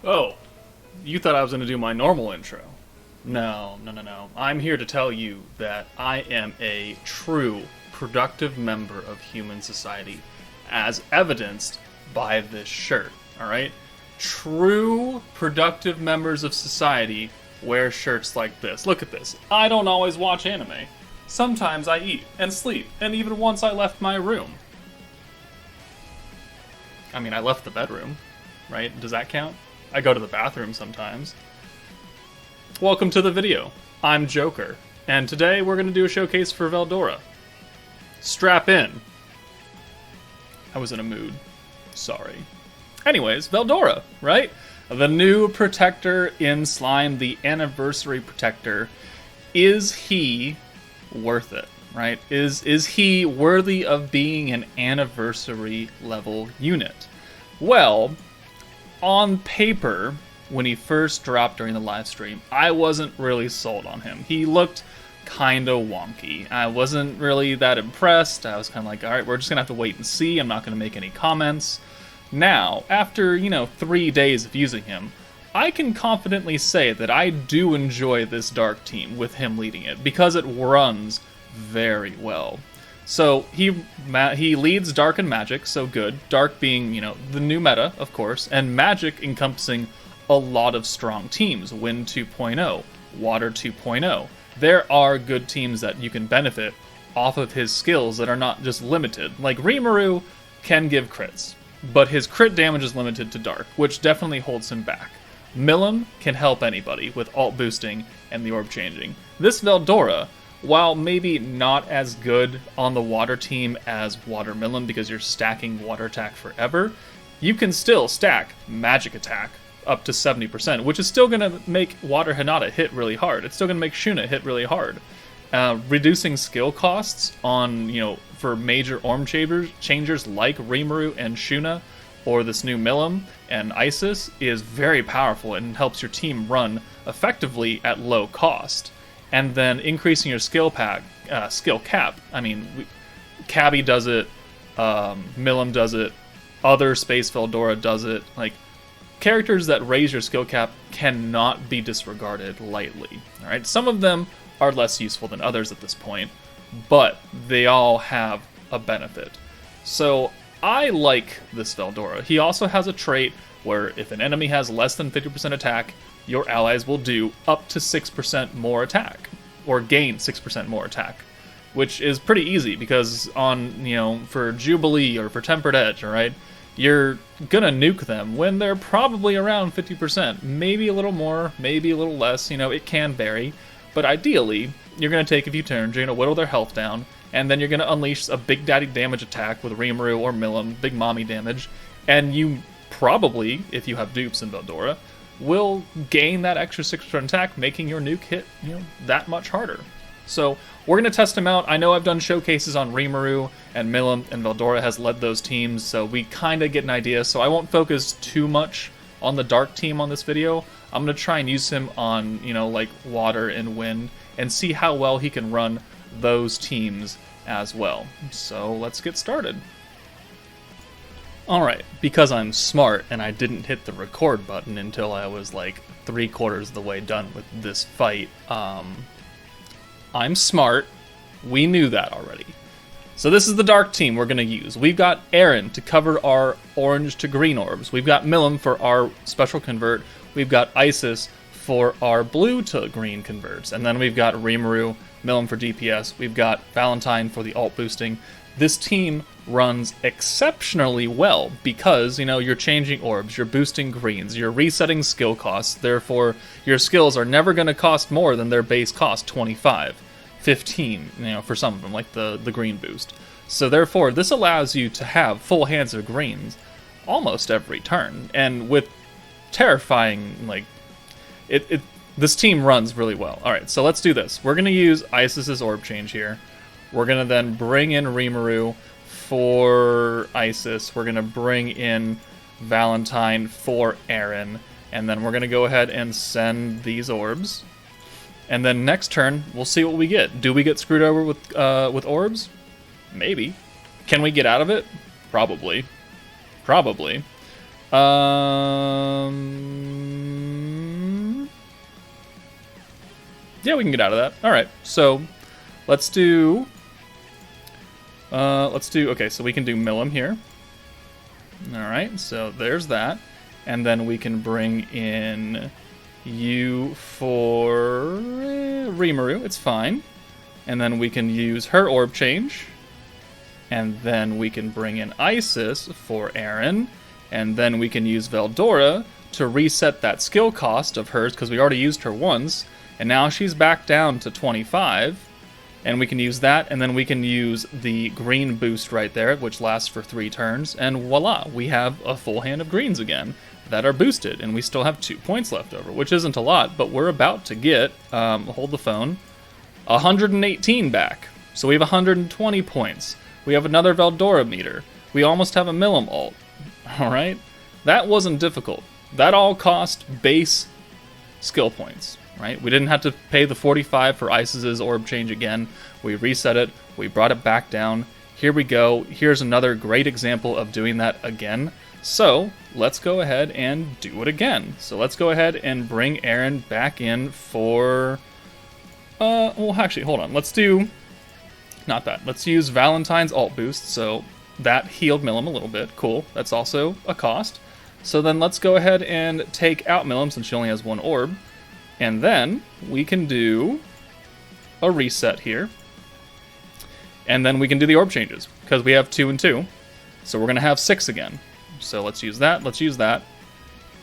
Oh, you thought I was going to do my normal intro. No, no, no, no. I'm here to tell you that I am a true, productive member of human society, as evidenced by this shirt, alright? True, productive members of society wear shirts like this. Look at this. I don't always watch anime. Sometimes I eat and sleep, and even once I left my room. I mean, I left the bedroom, right? Does that count? I go to the bathroom sometimes. Welcome to the video. I'm Joker, and today we're going to do a showcase for Veldora. Strap in. I was in a mood. Sorry. Anyways, Veldora, right? The new protector in Slime, the anniversary protector. Is he worth it, right? Is he worthy of being an anniversary level unit? Well, on paper, when he first dropped during the live stream, I wasn't really sold on him. He looked kind of wonky. I wasn't really that impressed. I was kind of like, all right, we're just going to have to wait and see. I'm not going to make any comments. Now, after, 3 days of using him, I can confidently say that I do enjoy this Dark team with him leading it, because it runs very well. So he leads Dark and Magic, so good. Dark being, the new meta, of course, and Magic encompassing a lot of strong teams. Wind 2.0, Water 2.0. There are good teams that you can benefit off of his skills that are not just limited. Like Rimuru can give crits, but his crit damage is limited to Dark, which definitely holds him back. Milim can help anybody with alt boosting and the orb changing. This Veldora, while maybe not as good on the water team as Water Milim because you're stacking water attack forever, you can still stack magic attack up to 70%, which is still going to make Water Hinata hit really hard. It's still going to make Shuna hit really hard. Reducing skill costs on, for major orb changers like Rimuru and Shuna, or this new Milim and Isis, is very powerful and helps your team run effectively at low cost. And then increasing your skill cap. I mean, Cabby does it, Milim does it, other Space Veldora does it. Like, characters that raise your skill cap cannot be disregarded lightly. All right, some of them are less useful than others at this point, but they all have a benefit. So I like this Veldora. He also has a trait where if an enemy has less than 50% attack, your allies will do up to 6% more attack, or gain 6% more attack, which is pretty easy because on, for Jubilee or for Tempered Edge, alright, you're gonna nuke them when they're probably around 50%, maybe a little more, maybe a little less, it can vary, but ideally, you're gonna take a few turns, you're gonna whittle their health down, and then you're gonna unleash a Big Daddy damage attack with Rimuru or Milim, Big Mommy damage, and you probably, if you have dupes in Veldora, will gain that extra 6% attack, making your nuke hit, that much harder. So we're going to test him out. I know I've done showcases on Rimuru and Milim, and Veldora has led those teams, so we kind of get an idea. So I won't focus too much on the Dark team on this video. I'm going to try and use him on, like Water and Wind, and see how well he can run those teams as well. So let's get started. Alright, because I'm smart and I didn't hit the record button until I was like 3/4 of the way done with this fight, I'm smart. We knew that already. So this is the Dark team we're going to use. We've got Aaron to cover our orange to green orbs. We've got Milim for our special convert. We've got Isis for our blue to green converts. And then we've got Rimuru, Milim for DPS. We've got Valentine for the alt boosting. This team runs exceptionally well because, you're changing orbs, you're boosting greens, you're resetting skill costs, therefore your skills are never going to cost more than their base cost, 25, 15, for some of them, like the green boost. So therefore, this allows you to have full hands of greens almost every turn, and with terrifying, this team runs really well. Alright, so let's do this. We're going to use Isis's orb change here. We're going to then bring in Rimuru for Isis. We're going to bring in Valentine for Aaron. And then we're going to go ahead and send these orbs. And then next turn, we'll see what we get. Do we get screwed over with orbs? Maybe. Can we get out of it? Probably. Yeah, we can get out of that. All right, so let's do. Okay, so we can do Millum here. All right, so there's that, and then we can bring in you for Rimuru. It's fine, and then we can use her orb change, and then we can bring in Isis for Aaron, and then we can use Veldora to reset that skill cost of hers because we already used her once. And now she's back down to 25, and we can use that, and then we can use the green boost right there, which lasts for 3 turns, and voila, we have a full hand of greens again that are boosted, and we still have 2 points left over, which isn't a lot, but we're about to get, hold the phone, 118 back. So we have 120 points. We have another Veldora meter. We almost have a Millum ult. Alright? That wasn't difficult. That all cost base skill points. Right? We didn't have to pay the 45 for Isis's orb change again. We reset it. We brought it back down. Here we go. Here's another great example of doing that again. So let's go ahead and do it again. So let's go ahead and bring Aaron back in for... well, actually, hold on. Let's do... Not that. Let's use Valentine's alt boost. So that healed Millum a little bit. Cool. That's also a cost. So then let's go ahead and take out Millum since she only has 1 orb. And then we can do a reset here. And then we can do the orb changes, because we have 2 and 2. So we're going to have 6 again. So let's use that, let's use that.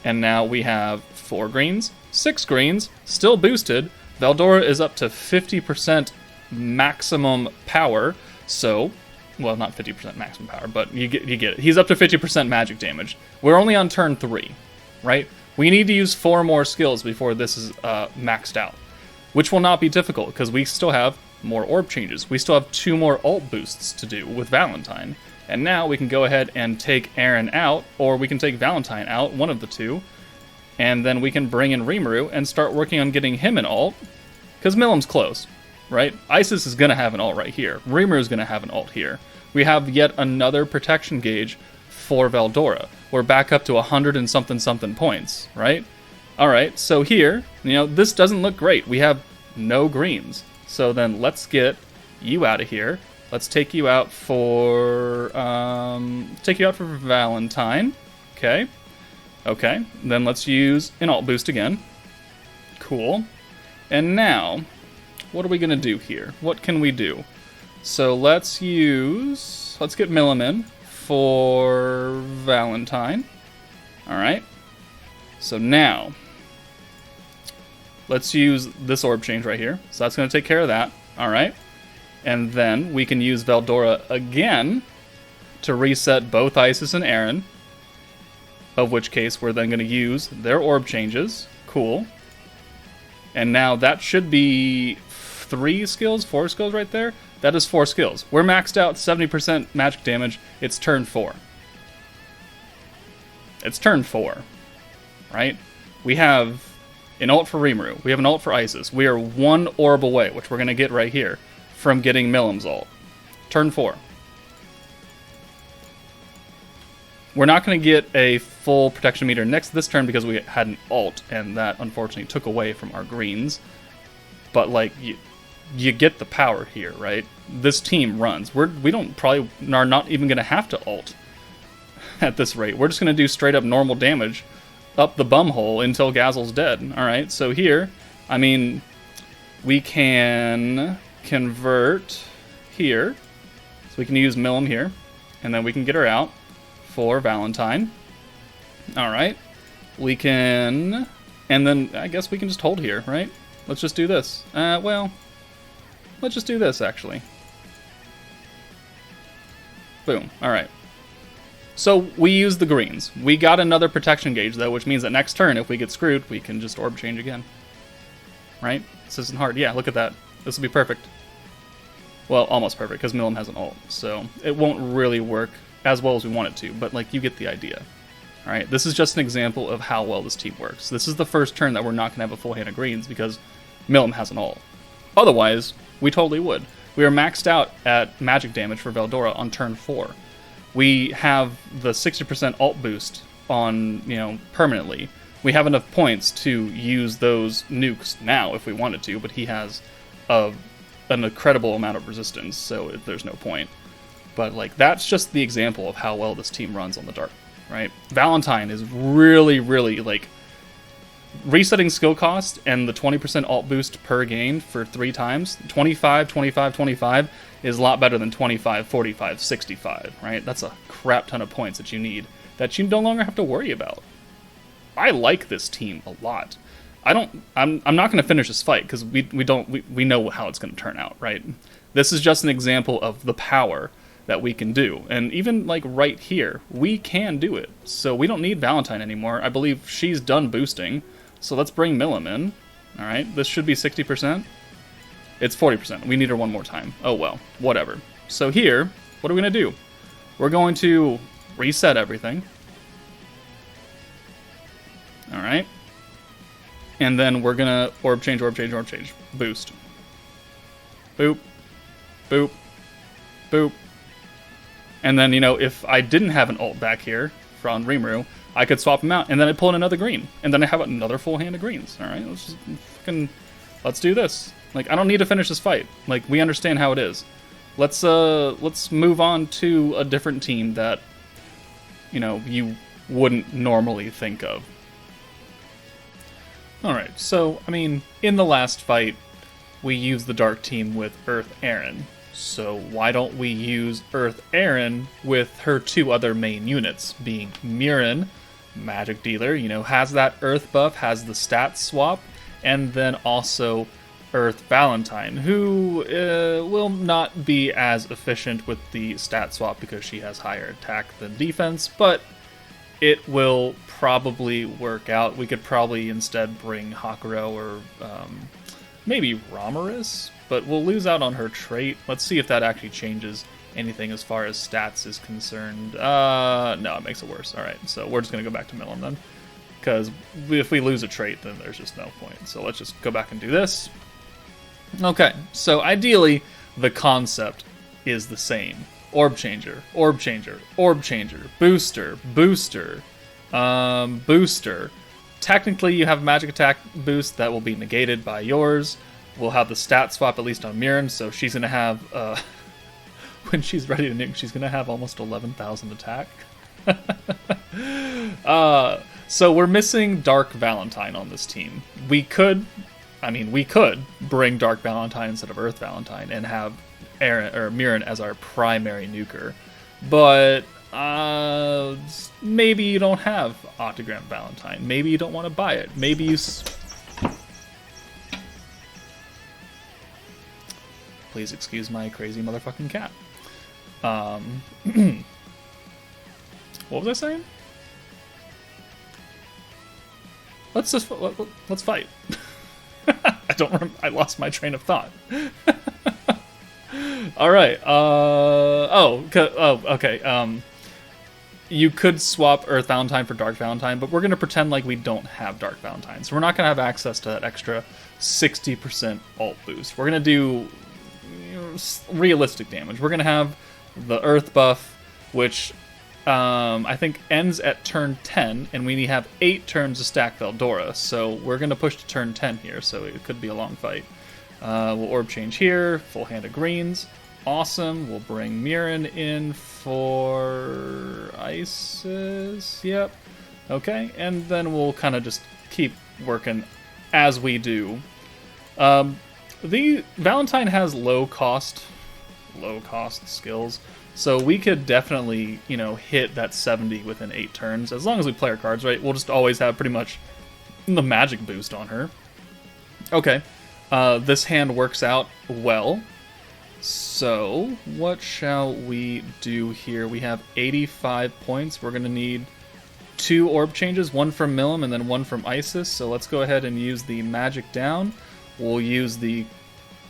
And now we have 4 greens, 6 greens, still boosted. Veldora is up to 50% maximum power. So, well, not 50% maximum power, but you get it. He's up to 50% magic damage. We're only on turn 3, right? We need to use 4 more skills before this is maxed out, which will not be difficult because we still have more orb changes. We still have 2 more ult boosts to do with Valentine. And now we can go ahead and take Aaron out, or we can take Valentine out, one of the 2, and then we can bring in Rimuru and start working on getting him an ult, because Millum's close, right? Isis is going to have an ult right here. Rimuru's going to have an ult here. We have yet another protection gauge for Veldora. We're back up to 100 and something points, right? Alright, so here, this doesn't look great. We have no greens. So then let's get you out of here. Let's take you out for Valentine. Okay. Okay, then let's use an alt boost again. Cool. And now, what are we going to do here? What can we do? So let's get Millum in for Valentine. Alright. So now, let's use this orb change right here. So that's going to take care of that. Alright. And then we can use Veldora again to reset both Isis and Aaron. Of which case we're then going to use their orb changes. Cool. And now that should be 4 skills right there. That is 4 skills. We're maxed out 70% magic damage. It's turn 4. It's turn 4. Right? We have an ult for Rimuru. We have an ult for Isis. We are 1 orb away, which we're going to get right here, from getting Millum's ult. Turn 4. We're not going to get a full protection meter this turn because we had an ult, and that unfortunately took away from our greens. But, like, you get the power here, right? This team runs. We are not even going to have to ult at this rate. We're just going to do straight up normal damage up the bumhole until Gazel's dead. Alright, so here, I mean, we can convert here. So we can use Millum here, and then we can get her out for Valentine. Alright. We can... And then I guess we can just hold here, right? Let's just do this. Well, let's just do this, actually. Boom. Alright. So we use the greens. We got another protection gauge, though, which means that next turn, if we get screwed, we can just orb change again. Right? This isn't hard. Yeah, look at that. This will be perfect. Well, almost perfect, because Millum has an ult. So it won't really work as well as we want it to, but, like, you get the idea. Alright, this is just an example of how well this team works. This is the first turn that we're not going to have a full hand of greens, because Millum has an ult. Otherwise, we totally would. We are maxed out at magic damage for Veldora on turn 4. We have the 60% ult boost on, permanently. We have enough points to use those nukes now if we wanted to, but he has an incredible amount of resistance, so there's no point. But, like, that's just the example of how well this team runs on the Dark, right? Valentine is really, really, like, resetting skill cost and the 20% alt boost per game for 3 times, 25, 25, 25, is a lot better than 25, 45, 65, right? That's a crap ton of points that you need that you no longer have to worry about. I like this team a lot. I'm not going to finish this fight because we know how it's going to turn out, right? This is just an example of the power that we can do. And even like right here, we can do it. So we don't need Valentine anymore. I believe she's done boosting. So let's bring Millim in. All right, this should be 60%. It's 40%. We need her one more time. Oh well, whatever. So here, what are we going to do? We're going to reset everything. All right. And then we're going to orb change, boost. Boop, boop, boop. And then, if I didn't have an ult back here from Rimuru, I could swap them out, and then I'd pull in another green. And then I have another full hand of greens. All right, let's do this. Like, I don't need to finish this fight. Like, we understand how it is. Let's move on to a different team that, you wouldn't normally think of. Alright, so, I mean, in the last fight, we used the Dark team with Earth Aaron. So why don't we use Earth Aaron with her 2 other main units, being Murin, Magic Dealer, has that Earth buff, has the stat swap, and then also Earth Valentine, who will not be as efficient with the stat swap because she has higher attack than defense, but it will probably work out. We could probably instead bring Hakuro or maybe Romulus, but we'll lose out on her trait. Let's see if that actually changes anything as far as stats is concerned. No, it makes it worse. Alright, so we're just going to go back to Millim then, because if we lose a trait, then there's just no point. So let's just go back and do this. Okay, so ideally, the concept is the same. Orb changer, orb changer, orb changer, booster, booster, booster. Technically, you have magic attack boost that will be negated by yours. We'll have the stat swap at least on Murin, so she's going to have, when she's ready to nuke, she's going to have almost 11,000 attack. So we're missing Dark Valentine on this team. We could bring Dark Valentine instead of Earth Valentine and have Murin as our primary nuker. But maybe you don't have Octagram Valentine. Maybe you don't want to buy it. Maybe you... Please excuse my crazy motherfucking cat. What was I saying? Let's fight. I don't remember. I lost my train of thought. All right. Okay. You could swap Earth Valentine for Dark Valentine, but we're going to pretend like we don't have Dark Valentine. So we're not going to have access to that extra 60% alt boost. We're going to do realistic damage. We're going to have the Earth buff, which I think ends at turn 10, and we have 8 turns to stack Veldora. So we're going to push to turn 10 here, so it could be a long fight. We'll orb change here, full hand of greens. Awesome. We'll bring Murin in for Isis. Yep. Okay, and then we'll kind of just keep working as we do. The Valentine has low cost skills, so we could definitely, hit that 70 within 8 turns. As long as we play our cards right, we'll just always have pretty much the magic boost on her. Okay. This hand works out well. So, what shall we do here? We have 85 points. We're going to need 2 orb changes, one from Millim and then one from Isis. So let's go ahead and use the magic down. We'll use the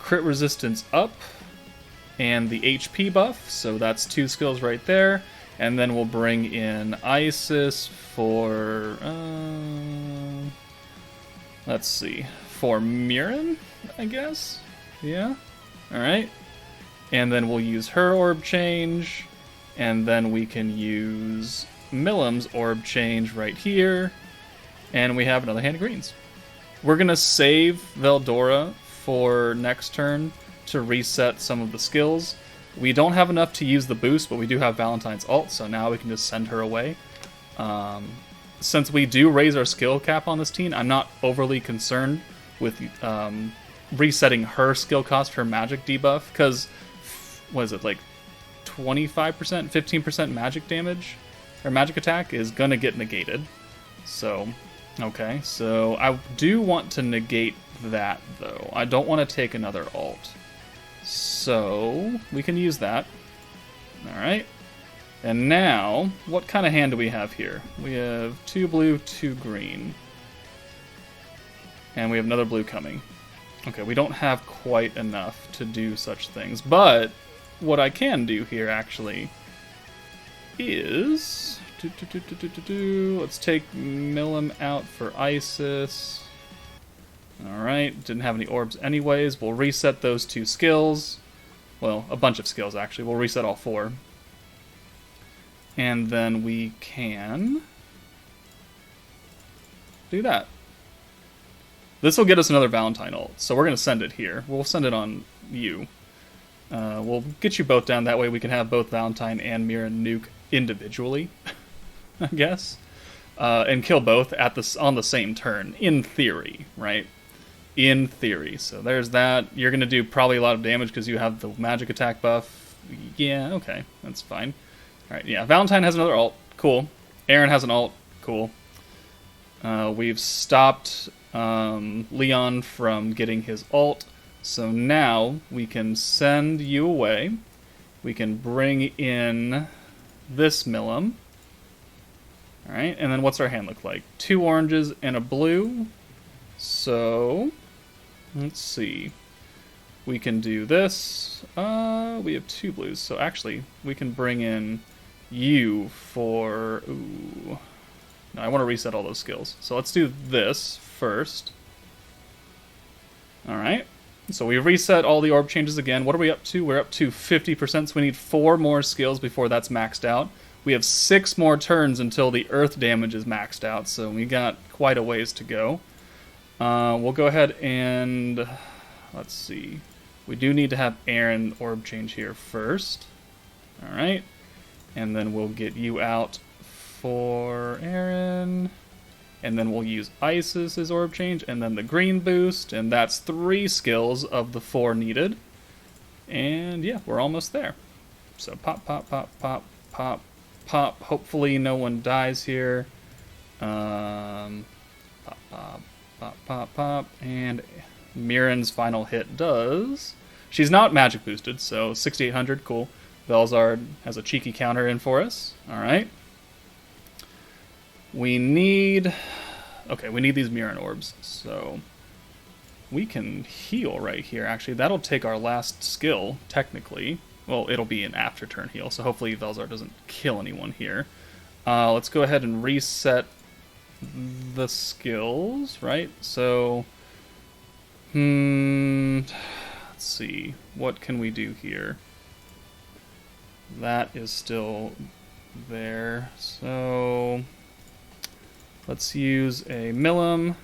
crit resistance up and the HP buff. So that's 2 skills right there. And then we'll bring in Isis for... let's see. For Murin, I guess? Yeah? Alright. And then we'll use her orb change. And then we can use Millam's orb change right here, and we have another hand of greens. We're going to save Veldora for next turn to reset some of the skills. We don't have enough to use the boost, but we do have Valentine's ult, so now we can just send her away. Since we do raise our skill cap on this team, I'm not overly concerned with resetting her skill cost, her magic debuff, because, what is it, like 25%, 15% magic damage, or magic attack is going to get negated. So, okay, so I do want to negate that, though. I don't want to take another ult. So, we can use that. Alright. And now, what kind of hand do we have here? We have 2 blue, 2 green. And we have another blue coming. Okay, we don't have quite enough to do such things. But, what I can do here, actually, is... Let's take Millam out for Isis. Alright, didn't have any orbs anyways. We'll reset those 2 skills. Well, a bunch of skills, actually. We'll reset all 4. And then we can do that. This will get us another Valentine ult, so we're going to send it here. We'll send it on you. We'll get you both down, that way we can have both Valentine and Mirren nuke individually, I guess. And kill both on the same turn, in theory, right? In theory. So there's that. You're going to do probably a lot of damage because you have the magic attack buff. Yeah, okay, that's fine. Alright, yeah, Valentine has another ult. Cool. Aaron has an ult. Cool. We've stopped Leon from getting his ult. So now we can send you away. We can bring in this Millam. Alright, and then what's our hand look like? 2 oranges and a blue. So, let's see. We can do this. We have 2 blues, so actually we can bring in you for... Ooh. No, I want to reset all those skills. So let's do this first. Alright. So we reset all the orb changes again. What are we up to? We're up to 50%, so we need 4 more skills before that's maxed out. We have 6 more turns until the earth damage is maxed out, so we got quite a ways to go. We'll go ahead and... Let's see. We do need to have Aaron orb change here first. Alright. And then we'll get you out for Aaron. And then we'll use Isis's orb change, and then the green boost, and that's 3 skills of the 4 needed. And yeah, we're almost there. So pop, pop, pop, pop, pop, pop. Hopefully no one dies here. Pop, pop, pop, pop, pop. And Mirren's final hit does... She's not magic boosted, so 6800, cool. Velzard has a cheeky counter in for us. Alright. We need... Okay, we need these Mirren orbs, so... We can heal right here, actually. That'll take our last skill, technically. Well, it'll be an after-turn heal, so hopefully Velzard doesn't kill anyone here. Let's go ahead and reset the skills, right? So... let's see. What can we do here? That is still there, so... Let's use a Millam.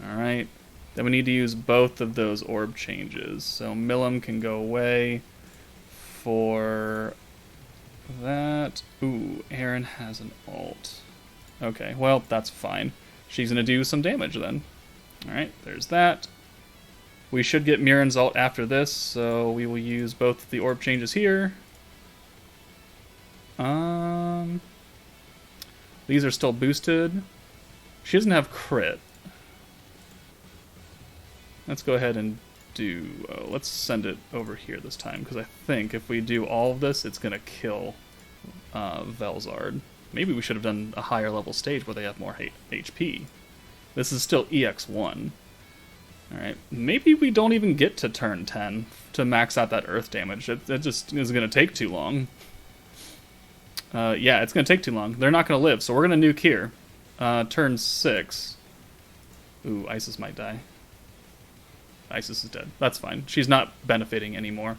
Alright. Then we need to use both of those orb changes. So Millam can go away for that. Ooh, Aaron has an ult. Okay, well, that's fine. She's going to do some damage then. Alright, there's that. We should get Mirren's ult after this, so we will use both the orb changes here. These are still boosted. She doesn't have crit. Let's go ahead and do... let's send it over here this time, because I think if we do all of this, it's going to kill Velzard. Maybe we should have done a higher level stage where they have more HP. This is still EX1. Alright, maybe we don't even get to turn 10 to max out that earth damage. It just is going to take too long. Yeah, it's going to take too long. They're not going to live, so we're going to nuke here. Turn 6. Ooh, Isis might die. Isis is dead. That's fine. She's not benefiting anymore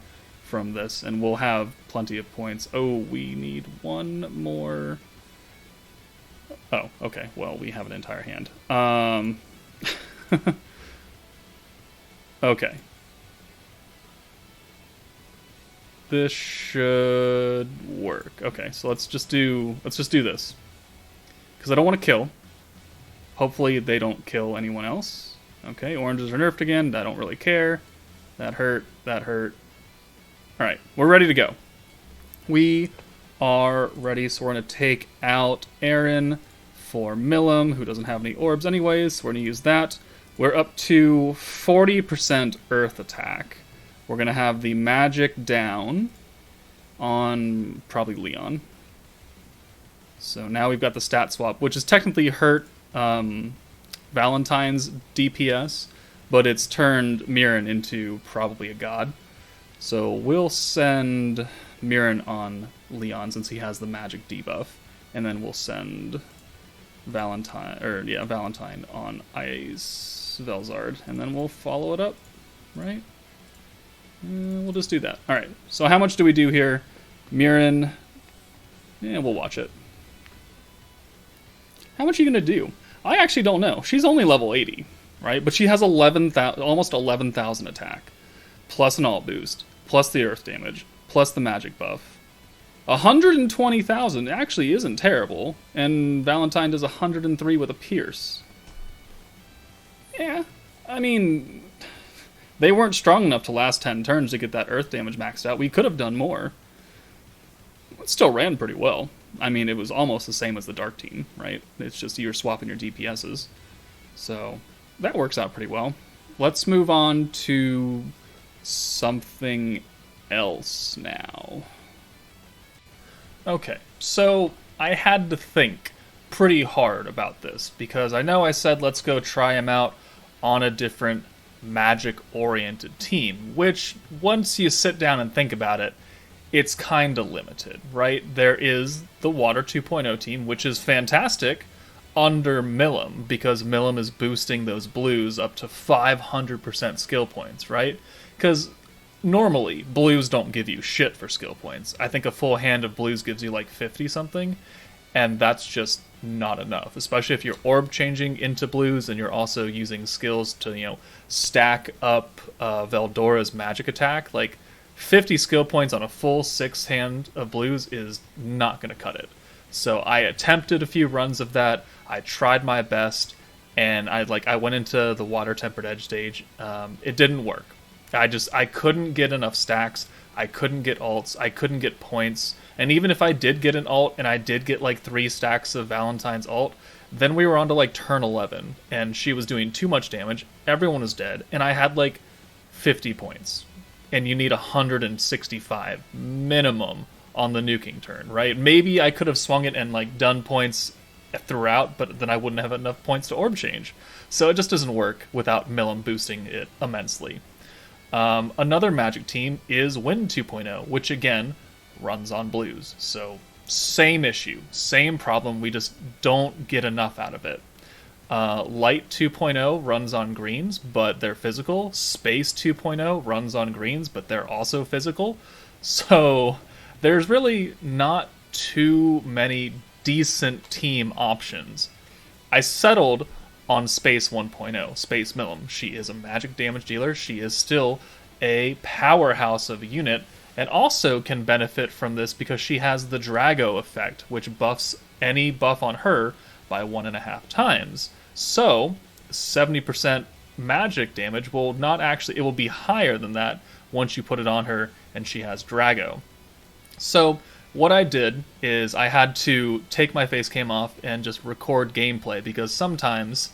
from this, and we'll have plenty of points. Oh, we need one more. Oh, okay. Well, we have an entire hand. Okay. This should work. Okay, so let's just do this. Because I don't want to kill. Hopefully they don't kill anyone else. Okay, oranges are nerfed again. I don't really care. That hurt. That hurt. Alright, we're ready to go. We are ready, so we're going to take out Aaron for Milim, who doesn't have any orbs anyways, so we're going to use that. We're up to 40% Earth attack. We're going to have the magic down on probably Leon. So now we've got the stat swap, which is technically hurt Valentine's DPS, but it's turned Mirren into probably a god. So we'll send Mirren on Leon since he has the magic debuff, and then we'll send Valentine on Ice Velzard, and then we'll follow it up, right? We'll just do that. All right. So how much do we do here? Mirren. Yeah, we'll watch it. How much are you gonna do? I actually don't know. She's only level 80, right? But she has almost 11,000 attack, plus an alt boost, plus the earth damage, plus the magic buff. 120,000 actually isn't terrible, and Valentine does 103 with a pierce. Yeah, I mean, they weren't strong enough to last 10 turns to get that earth damage maxed out. We could have done more. It still ran pretty well. I mean, it was almost the same as the Dark team, right? It's just you're swapping your DPSs. So that works out pretty well. Let's move on to something else now. Okay, so I had to think pretty hard about this, because I know I said let's go try him out on a different magic-oriented team, which, once you sit down and think about it, it's kind of limited, right? There is the Water 2.0 team, which is fantastic under Milim, because Milim is boosting those blues up to 500% skill points, right? Because normally, blues don't give you shit for skill points. I think a full hand of blues gives you like 50-something, and that's just not enough, especially if you're orb changing into blues and you're also using skills to, stack up Veldora's magic attack. Like, 50 skill points on a full 6 hand of blues is not going to cut it. So I attempted a few runs of that. I tried my best, and I went into the water tempered edge stage. It didn't work. I couldn't get enough stacks. I couldn't get alts. I couldn't get points. And even if I did get an alt and I did get like 3 stacks of Valentine's alt, then we were on to like turn 11 and she was doing too much damage. Everyone was dead, and I had like 50 points. And you need 165 minimum on the nuking turn, right? Maybe I could have swung it and like done points throughout, but then I wouldn't have enough points to orb change. So it just doesn't work without Milim boosting it immensely. Another Magic team is Wind 2.0, which again runs on blues. So same issue, same problem, we just don't get enough out of it. Light 2.0 runs on greens, but they're physical. Space 2.0 runs on greens, but they're also physical. So there's really not too many decent team options. I settled on Space 1.0, Space Milim. She is a magic damage dealer. She is still a powerhouse of a unit, and also can benefit from this because she has the Drago effect, which buffs any buff on her by 1.5 times. So 70% magic damage will not actually, it will be higher than that once you put it on her and she has Drago. So what I did is I had to take my face cam off and just record gameplay, because sometimes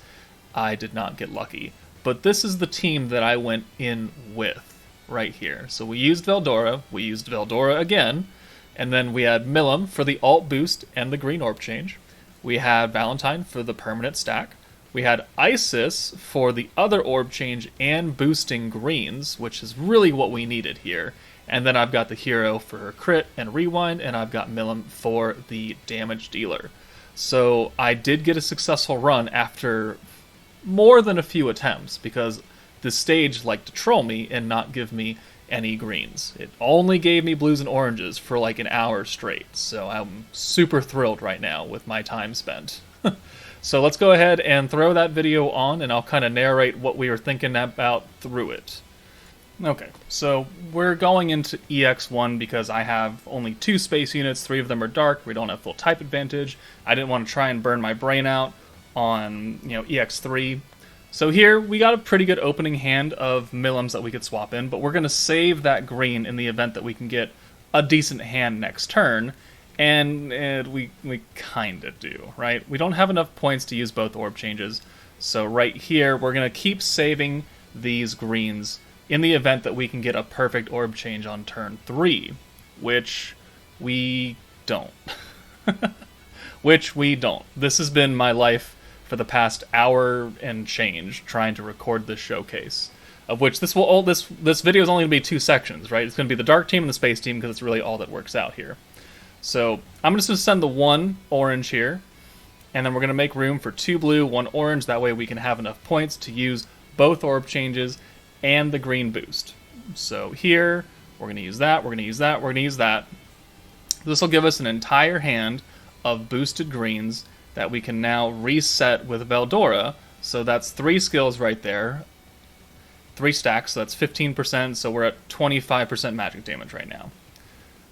I did not get lucky. But this is the team that I went in with right here. So we used Veldora again, and then we had Milim for the alt boost and the green orb change. We had Valentine for the permanent stack. We had Isis for the other orb change and boosting greens, which is really what we needed here. And then I've got the hero for her crit and rewind, and I've got Milim for the damage dealer. So I did get a successful run after more than a few attempts, because the stage liked to troll me and not give me any greens. It only gave me blues and oranges for like an hour straight, so I'm super thrilled right now with my time spent. So let's go ahead and throw that video on, and I'll kind of narrate what we were thinking about through it. Okay, so we're going into EX1 because I have only 2 space units, 3 of them are dark, we don't have full type advantage. I didn't want to try and burn my brain out on, EX3. So here, we got a pretty good opening hand of Millims that we could swap in, but we're going to save that green in the event that we can get a decent hand next turn, and we kind of do, right? We don't have enough points to use both orb changes, so right here, we're going to keep saving these greens in the event that we can get a perfect orb change on turn 3, which we don't. Which we don't. This has been my life for the past hour and change trying to record this showcase, of which this video is only going to be 2 sections, right? It's going to be the dark team and the space team because it's really all that works out here. So I'm just going to send the 1 orange here, and then we're going to make room for 2 blue, 1 orange. That way we can have enough points to use both orb changes and the green boost. So here, we're going to use that, we're going to use that, we're going to use that. This will give us an entire hand of boosted greens that we can now reset with Veldora. So that's 3 skills right there. 3 stacks, so that's 15%, so we're at 25% magic damage right now.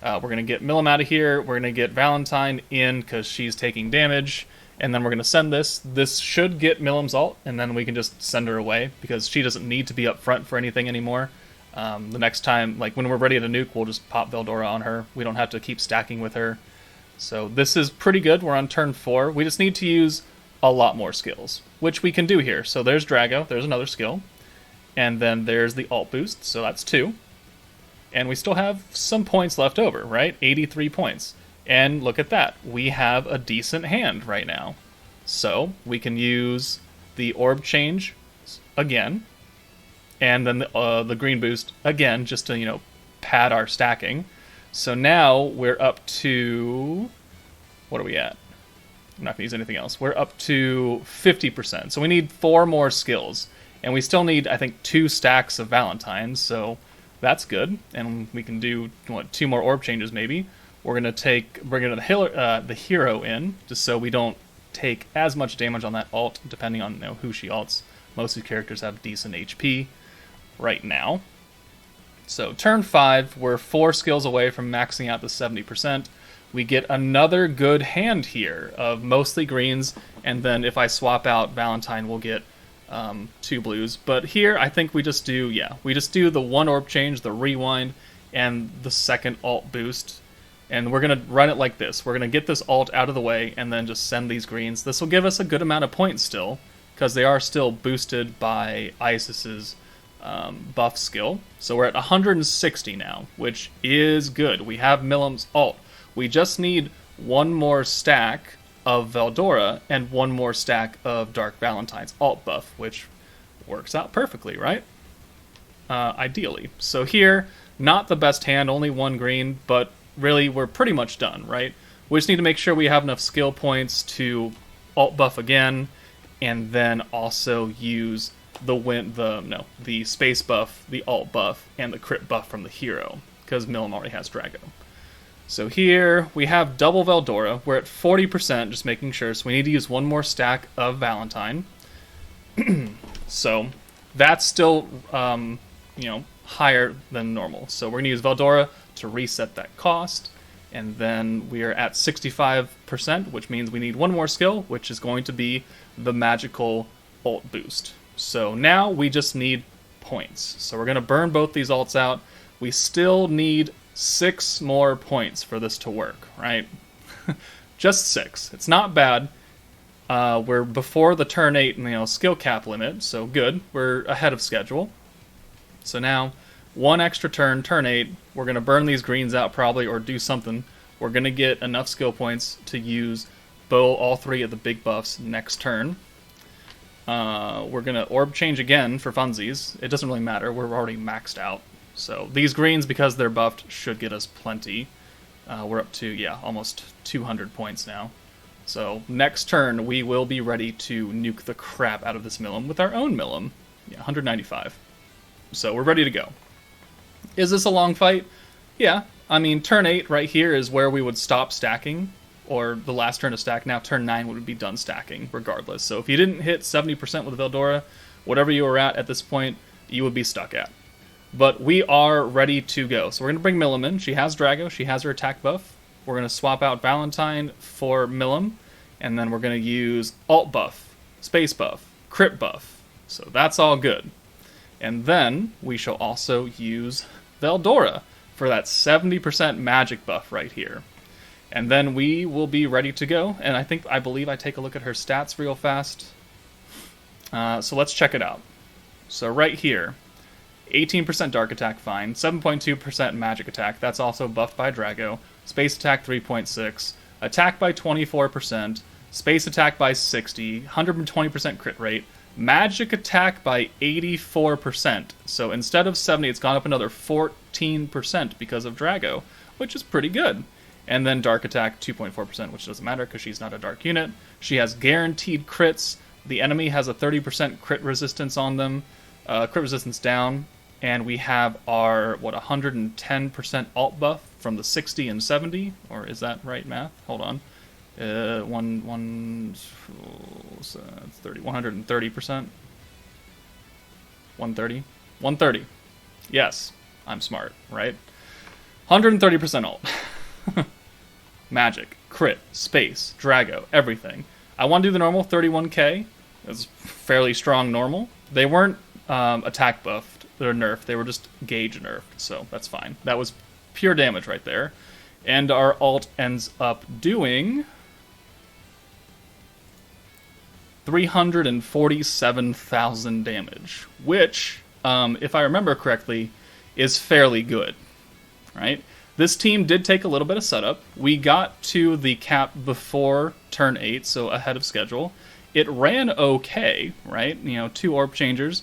We're going to get Milim out of here, we're going to get Valentine in because she's taking damage, and then we're going to send this. This should get Milim's ult, and then we can just send her away, because she doesn't need to be up front for anything anymore. The next time, like when we're ready to nuke, we'll just pop Veldora on her. We don't have to keep stacking with her. So this is pretty good. We're on turn 4. We just need to use a lot more skills, which we can do here. So there's Drago, there's another skill. And then there's the ult boost, so that's 2. And we still have some points left over, right? 83 points. And look at that. We have a decent hand right now. So we can use the orb change again, and then the green boost again, just to, pad our stacking. So now we're up to... what are we at? I'm not going to use anything else. We're up to 50%. So we need 4 more skills. And we still need, I think, 2 stacks of Valentines, so that's good. And we can do, 2 more orb changes maybe. We're going to bring the hero in, just so we don't take as much damage on that ult, depending on who she ults. Most of the characters have decent HP right now. So turn 5, we're 4 skills away from maxing out the 70%. We get another good hand here of mostly greens, and then if I swap out Valentine, we'll get 2 blues. But here, I think we just do the 1 orb change, the rewind, and the second ult boost. And we're going to run it like this. We're going to get this ult out of the way and then just send these greens. This will give us a good amount of points still, because they are still boosted by Isis's buff skill. So we're at 160 now, which is good. We have Milim's ult. We just need 1 more stack of Veldora and 1 more stack of Dark Valentine's ult buff, which works out perfectly, right? Ideally. So here, not the best hand, only 1 green, but really, we're pretty much done, right? We just need to make sure we have enough skill points to ult buff again, and then also use the space buff, the ult buff, and the crit buff from the hero, because Milim already has Drago. So here, we have double Veldora. We're at 40%, just making sure, so we need to use 1 more stack of Valentine. So, that's still, higher than normal. So we're going to use Veldora to reset that cost, and then we are at 65%, which means we need 1 more skill, which is going to be the magical ult boost. So now we just need points. So we're going to burn both these ults out. We still need 6 more points for this to work, right? Just 6. It's not bad. We're before the turn 8 skill cap limit, so good. We're ahead of schedule. So now, 1 extra turn, turn 8, we're going to burn these greens out probably, or do something. We're going to get enough skill points to use all 3 of the big buffs next turn. We're going to orb change again for funsies. It doesn't really matter, we're already maxed out. So these greens, because they're buffed, should get us plenty. We're up to, almost 200 points now. So next turn, we will be ready to nuke the crap out of this Milim with our own Milim. 195. So we're ready to go. Is this a long fight? Yeah. I mean, turn 8 right here is where we would stop stacking, or the last turn to stack. Now turn 9 would be done stacking, regardless. So if you didn't hit 70% with Veldora, whatever you were at this point, you would be stuck at. But we are ready to go. So we're going to bring Milim in. She has Drago. She has her attack buff. We're going to swap out Valentine for Milim. And then we're going to use alt buff, space buff, crit buff. So that's all good. And then we shall also use Veldora for that 70% magic buff right here. And then we will be ready to go. And I believe I take a look at her stats real fast. So let's check it out. So right here, 18% dark attack, fine. 7.2% magic attack, that's also buffed by Drago. Space attack 3.6. Attack by 24%. Space attack by 60. 120% crit rate. Magic attack by 84%. So instead of 70, it's gone up another 14% because of Drago, which is pretty good. And then dark attack 2.4%, which doesn't matter because she's not a dark unit. She has guaranteed crits. The enemy has a 30% crit resistance on them. Crit resistance down. And we have our, 110% alt buff from the 60 and 70? Or is that right math? Hold on. 130%? 130? 130. Yes, I'm smart, right? 130% alt. Magic, crit, space, Drago, everything. I want to do the normal 31k. It's fairly strong normal. They weren't attack buffed. They're nerfed. They were just gauge nerfed, so that's fine. That was pure damage right there. And our alt ends up doing 347,000 damage, which, if I remember correctly, is fairly good, right? This team did take a little bit of setup. We got to the cap before turn 8, so ahead of schedule. It ran okay, right? 2 orb changers.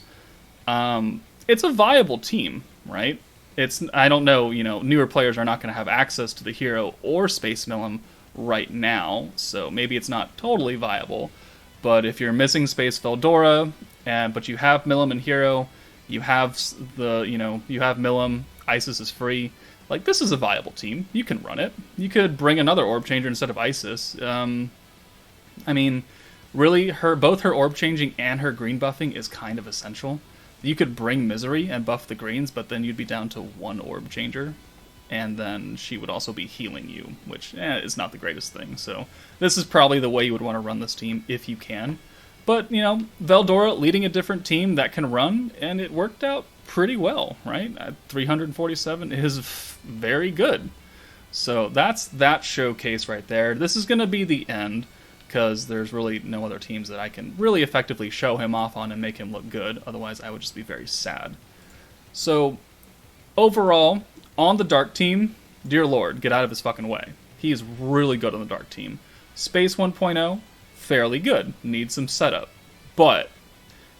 It's a viable team, right? I don't know, newer players are not going to have access to the hero or Space Milim right now, so maybe it's not totally viable. But if you're missing Space Veldora, but you have Milim and hero, you have you have Milim, Isis is free. Like, this is a viable team. You can run it. You could bring another orb changer instead of Isis. I mean, really, both her orb changing and her green buffing is kind of essential. You could bring Misery and buff the greens, but then you'd be down to 1 orb changer. And then she would also be healing you, which is not the greatest thing. So this is probably the way you would want to run this team if you can. But, Veldora leading a different team that can run, and it worked out pretty well, right? 347 is very good. So that's that showcase right there. This is going to be the end, because there's really no other teams that I can really effectively show him off on and make him look good. Otherwise, I would just be very sad. So, overall, on the Dark team, dear Lord, get out of his fucking way. He's really good on the Dark team. Space 1.0, fairly good. Needs some setup. But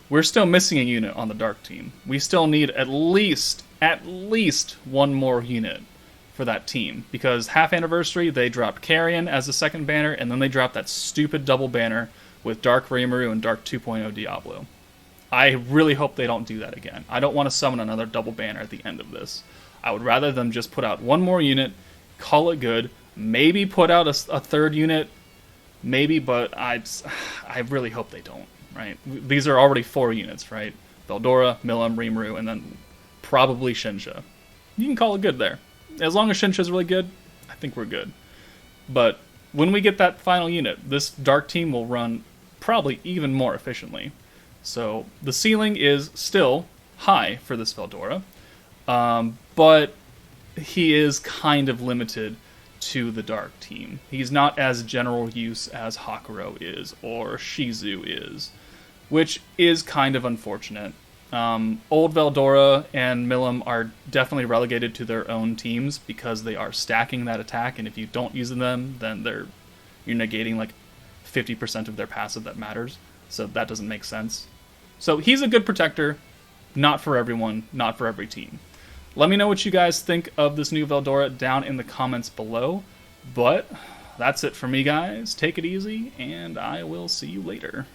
we're still missing a unit on the Dark team. We still need at least 1 more unit for that team, because half anniversary they dropped Carrion as the second banner, and then they dropped that stupid double banner with Dark Rimuru and Dark 2.0 Diablo. I really hope they don't do that again. I don't want to summon another double banner at the end of this. I would rather them just put out 1 more unit, call it good, maybe put out a 3rd unit, maybe, but I really hope they don't, right? These are already 4 units, right? Veldora, Milim, Rimuru, and then probably Shinsha. You can call it good there. As long as Shinsha's really good, I think we're good. But when we get that final unit, this Dark team will run probably even more efficiently. So the ceiling is still high for this Veldora, but he is kind of limited to the Dark team. He's not as general use as Hakuro is or Shizu is, which is kind of unfortunate. Old Veldora and Milim are definitely relegated to their own teams because they are stacking that attack, and if you don't use them, then you're negating like 50% of their passive that matters, so that doesn't make sense. So he's a good protector, not for everyone, not for every team. Let me know what you guys think of this new Veldora down in the comments below, but that's it for me, guys. Take it easy, and I will see you later.